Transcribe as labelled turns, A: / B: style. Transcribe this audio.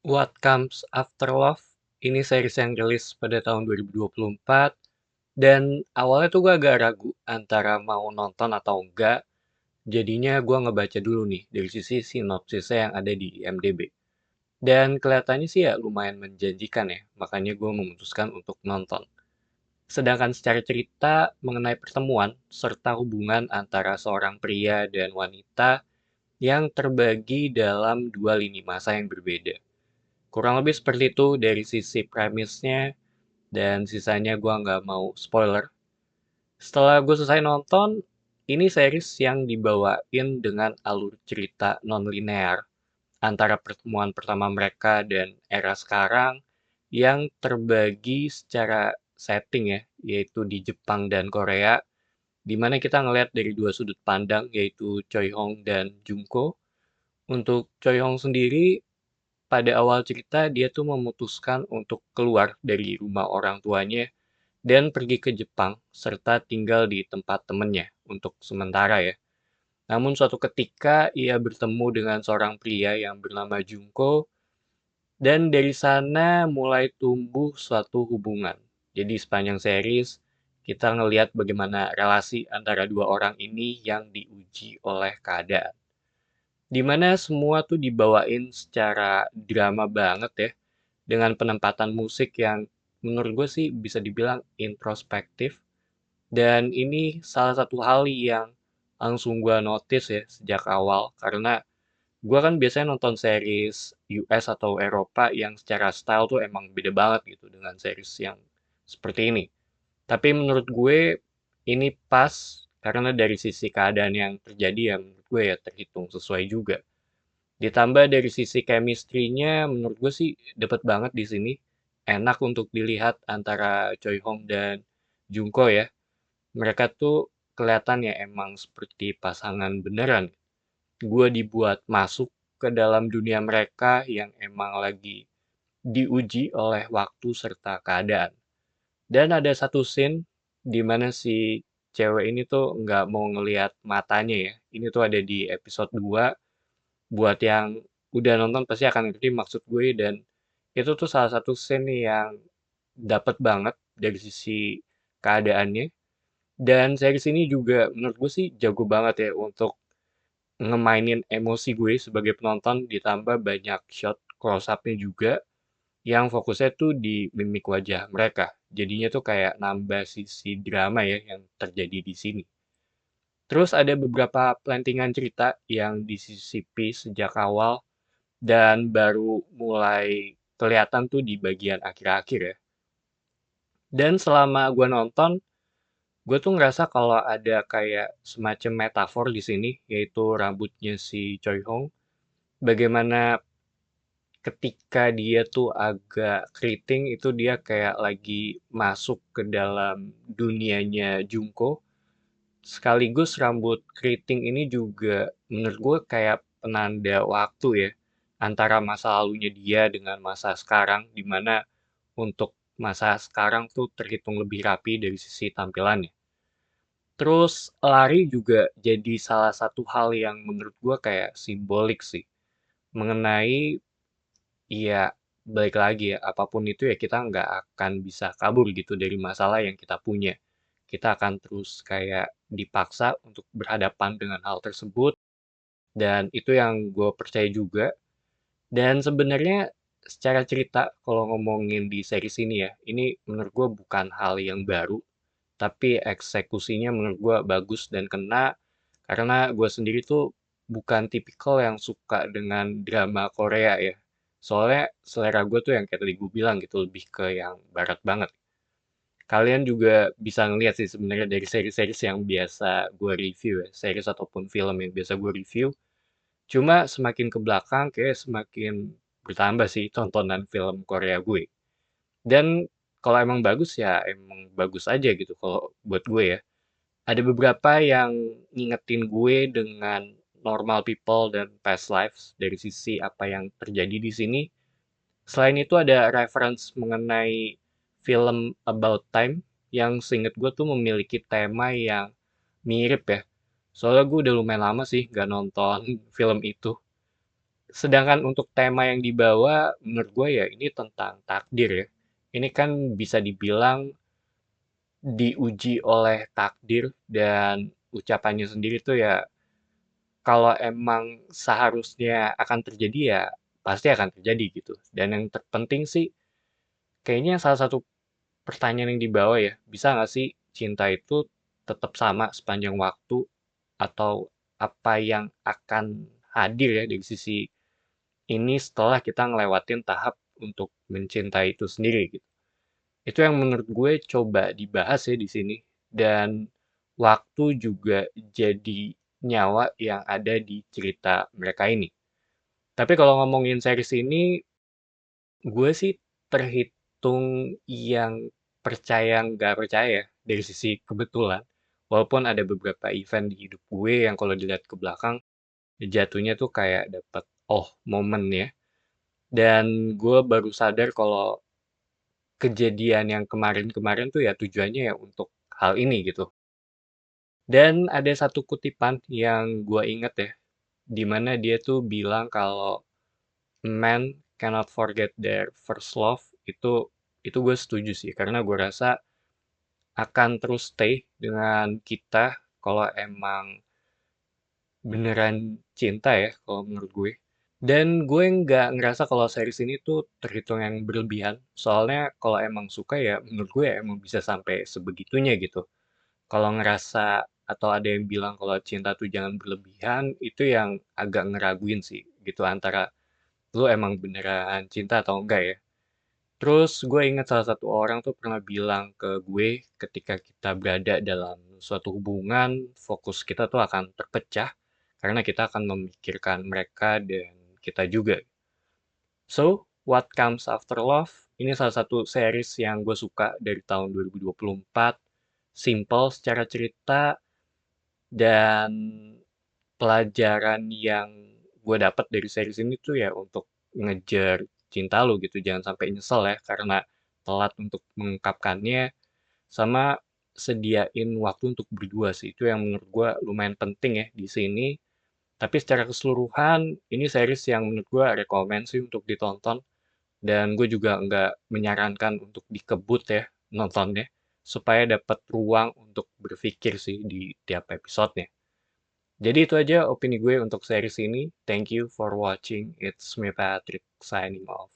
A: What Comes After Love, ini series yang rilis pada tahun 2024, dan awalnya tuh gue agak ragu antara mau nonton atau enggak, jadinya gue ngebaca dulu nih dari sisi sinopsisnya yang ada di IMDb. Dan kelihatannya sih ya lumayan menjanjikan ya, makanya gue memutuskan untuk nonton. Sedangkan secara cerita mengenai pertemuan serta hubungan antara seorang pria dan wanita yang terbagi dalam dua lini masa yang berbeda. Kurang lebih seperti itu dari sisi premisnya, dan sisanya gua nggak mau spoiler. Setelah gue selesai nonton, ini series yang dibawain dengan alur cerita non-linear antara pertemuan pertama mereka dan era sekarang yang terbagi secara setting ya, yaitu di Jepang dan Korea, di mana kita ngelihat dari dua sudut pandang, yaitu Choi Hong dan Junko. Untuk Choi Hong sendiri, pada awal cerita dia tuh memutuskan untuk keluar dari rumah orang tuanya dan pergi ke Jepang serta tinggal di tempat temennya untuk sementara ya. Namun suatu ketika ia bertemu dengan seorang pria yang bernama Junko dan dari sana mulai tumbuh suatu hubungan. Jadi sepanjang series kita ngelihat bagaimana relasi antara dua orang ini yang diuji oleh keadaan. Dimana semua tuh dibawain secara drama banget ya, dengan penempatan musik yang menurut gue sih bisa dibilang introspektif. Dan ini salah satu hal yang langsung gue notice ya sejak awal, karena gue kan biasanya nonton series US atau Eropa yang secara style tuh emang beda banget gitu dengan series yang seperti ini. Tapi menurut gue ini pas karena dari sisi keadaan yang terjadi ya menurut gue ya terhitung sesuai juga. Ditambah dari sisi chemistry-nya, menurut gue sih dapet banget di sini. Enak untuk dilihat antara Choi Hong dan Jungko ya. Mereka tuh kelihatan ya emang seperti pasangan beneran. Gue dibuat masuk ke dalam dunia mereka yang emang lagi diuji oleh waktu serta keadaan. Dan ada satu scene di mana si cewek ini tuh nggak mau ngelihat matanya ya. Ini tuh ada di episode 2. Buat yang udah nonton pasti akan ngerti maksud gue, dan itu tuh salah satu scene yang dapet banget dari sisi keadaannya. Dan series ini juga menurut gue sih jago banget ya untuk ngemainin emosi gue sebagai penonton, ditambah banyak shot close up-nya juga yang fokusnya tuh di mimik wajah mereka. Jadinya tuh kayak nambah sisi drama ya yang terjadi di sini. Terus ada beberapa pelantingan cerita yang disisipi sejak awal dan baru mulai kelihatan tuh di bagian akhir-akhir ya. Dan selama gue nonton, gue tuh ngerasa kalau ada kayak semacam metafor di sini, yaitu rambutnya si Choi Hong. Bagaimana ketika dia tuh agak keriting, itu dia kayak lagi masuk ke dalam dunianya Junko. Sekaligus rambut keriting ini juga menurut gue kayak penanda waktu ya, antara masa lalunya dia dengan masa sekarang, di mana untuk masa sekarang tuh terhitung lebih rapi dari sisi tampilannya. Terus lari juga jadi salah satu hal yang menurut gue kayak simbolik sih, mengenai ya balik lagi ya, apapun itu ya kita nggak akan bisa kabur gitu dari masalah yang kita punya. Kita akan terus kayak dipaksa untuk berhadapan dengan hal tersebut, dan itu yang gue percaya juga. Dan sebenarnya secara cerita, kalau ngomongin di series ini ya, ini menurut gue bukan hal yang baru, tapi eksekusinya menurut gue bagus dan kena, karena gue sendiri tuh bukan tipikal yang suka dengan drama Korea ya. Soalnya selera gue tuh yang kayak tadi gue bilang gitu, lebih ke yang barat banget. Kalian juga bisa ngeliat sih sebenarnya dari seri-series yang biasa gue review ya, series ataupun film yang biasa gue review. Cuma semakin ke belakang kayak semakin bertambah sih tontonan film Korea gue. Dan kalau emang bagus ya emang bagus aja gitu kalau buat gue ya. Ada beberapa yang ngingetin gue dengan normal people dan past lives dari sisi apa yang terjadi di sini. Selain itu ada reference mengenai film About Time yang seinget gue tuh memiliki tema yang mirip ya. Soalnya gue udah lumayan lama sih gak nonton film itu. Sedangkan untuk tema yang dibawa, menurut gue ya ini tentang takdir ya. Ini kan bisa dibilang diuji oleh takdir dan ucapannya sendiri tuh ya kalau emang seharusnya akan terjadi ya pasti akan terjadi gitu. Dan yang terpenting sih kayaknya salah satu pertanyaan yang dibawa ya, bisa nggak sih cinta itu tetap sama sepanjang waktu atau apa yang akan hadir ya dari sisi ini setelah kita ngelewatin tahap untuk mencintai itu sendiri gitu. Itu yang menurut gue coba dibahas ya di sini. Dan waktu juga jadi nyawa yang ada di cerita mereka ini. Tapi kalau ngomongin series ini, gue sih terhitung yang percaya nggak percaya ya, dari sisi kebetulan. Walaupun ada beberapa event di hidup gue yang kalau dilihat ke belakang, jatuhnya tuh kayak dapet momen ya. Dan gue baru sadar kalau kejadian yang kemarin-kemarin tuh ya tujuannya ya untuk hal ini gitu. Dan ada satu kutipan yang gue inget ya, di mana dia tuh bilang kalau men cannot forget their first love. Itu gue setuju sih, karena gue rasa akan terus stay dengan kita kalau emang beneran cinta ya, kalau menurut gue. Dan gue nggak ngerasa kalau series ini tuh terhitung yang berlebihan. Soalnya kalau emang suka ya menurut gue ya emang bisa sampai sebegitunya gitu. Kalau ngerasa atau ada yang bilang kalau cinta tuh jangan berlebihan, itu yang agak ngeraguin sih gitu antara lu emang beneran cinta atau enggak ya. Terus gue ingat salah satu orang tuh pernah bilang ke gue ketika kita berada dalam suatu hubungan, fokus kita tuh akan terpecah karena kita akan memikirkan mereka dan kita juga. So, What Comes After Love, ini salah satu series yang gue suka dari tahun 2024. Simple secara cerita dan pelajaran yang gue dapat dari series ini tuh ya untuk ngejar cinta lo gitu. Jangan sampai nyesel ya karena telat untuk mengungkapkannya sama sediain waktu untuk berdua sih. Itu yang menurut gue lumayan penting ya di sini. Tapi secara keseluruhan, ini series yang menurut gue rekomen sih untuk ditonton. Dan gue juga nggak menyarankan untuk dikebut ya nontonnya. Supaya dapat ruang untuk berpikir sih di tiap episodenya. Jadi itu aja opini gue untuk series ini. Thank you for watching. It's me Patrick signing off.